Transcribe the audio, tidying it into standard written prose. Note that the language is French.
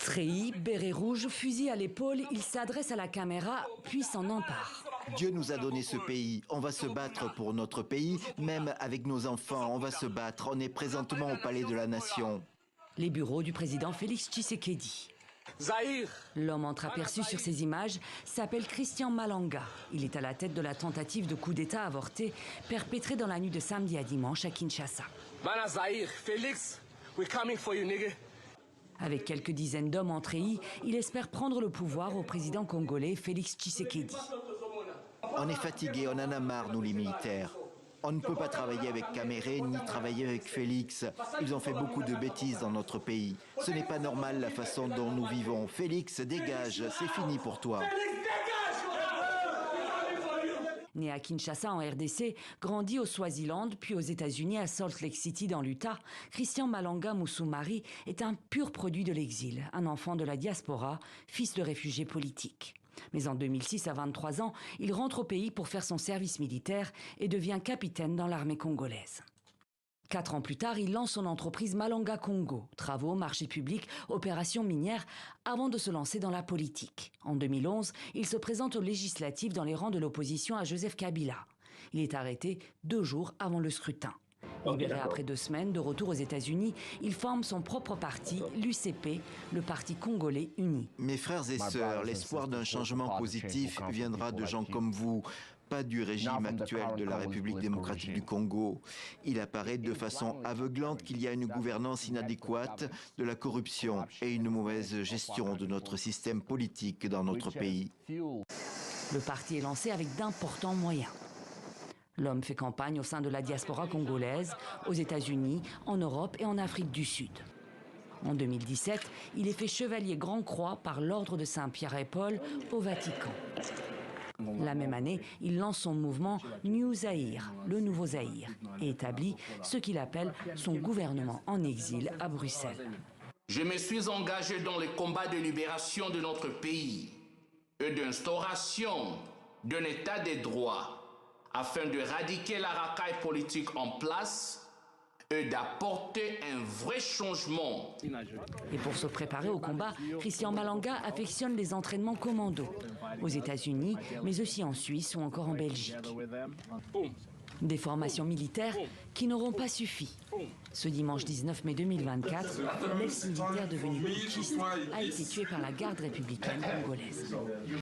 Treillis, béret rouge, fusil à l'épaule, il s'adresse à la caméra, puis s'en empare. Dieu nous a donné ce pays. On va se battre pour notre pays, même avec nos enfants. On va se battre. On est présentement au Palais de la Nation. Les bureaux du président Félix Tshisekedi. L'homme entreaperçu sur ces images s'appelle Christian Malanga. Il est à la tête de la tentative de coup d'État avorté perpétrée dans la nuit de samedi à dimanche à Kinshasa. Félix, we're coming for you, nigga. Avec quelques dizaines d'hommes en treillis, il espère prendre le pouvoir au président congolais Félix Tshisekedi. On est fatigués, on en a marre, nous les militaires. On ne peut pas travailler avec Kaméré ni travailler avec Félix. Ils ont fait beaucoup de bêtises dans notre pays. Ce n'est pas normal la façon dont nous vivons. Félix, dégage, c'est fini pour toi. Né à Kinshasa en RDC, grandi au Swaziland puis aux États-Unis à Salt Lake City dans l'Utah, Christian Malanga Mousoumari est un pur produit de l'exil, un enfant de la diaspora, fils de réfugiés politiques. Mais en 2006, à 23 ans, il rentre au pays pour faire son service militaire et devient capitaine dans l'armée congolaise. 4 ans plus tard, il lance son entreprise Malanga Congo, travaux, marchés publics, opérations minières, avant de se lancer dans la politique. En 2011, il se présente aux législatives dans les rangs de l'opposition à Joseph Kabila. Il est arrêté 2 jours avant le scrutin. Libéré après 2 semaines, de retour aux États-Unis, il forme son propre parti, l'UCP, le Parti congolais uni. Mes frères et sœurs, l'espoir d'un changement positif viendra de gens comme vous, pas du régime actuel de la République démocratique du Congo. Il apparaît de façon aveuglante qu'il y a une gouvernance inadéquate, de la corruption et une mauvaise gestion de notre système politique dans notre pays. Le parti est lancé avec d'importants moyens. L'homme fait campagne au sein de la diaspora congolaise, aux États-Unis, en Europe et en Afrique du Sud. En 2017, il est fait chevalier Grand Croix par l'ordre de Saint-Pierre et Paul au Vatican. La même année, il lance son mouvement New Zaïre, le nouveau Zaïre, et établit ce qu'il appelle son gouvernement en exil à Bruxelles. Je me suis engagé dans le combat de libération de notre pays et d'instauration d'un état de droit afin de éradiquer la racaille politique en place et d'apporter un vrai changement. Et pour se préparer au combat, Christian Malanga affectionne les entraînements commando aux États-Unis, mais aussi en Suisse ou encore en Belgique. Des formations militaires qui n'auront pas suffi. Ce dimanche 19 mai 2024, l'ex-militaire devenu putschiste a été tué par la garde républicaine congolaise.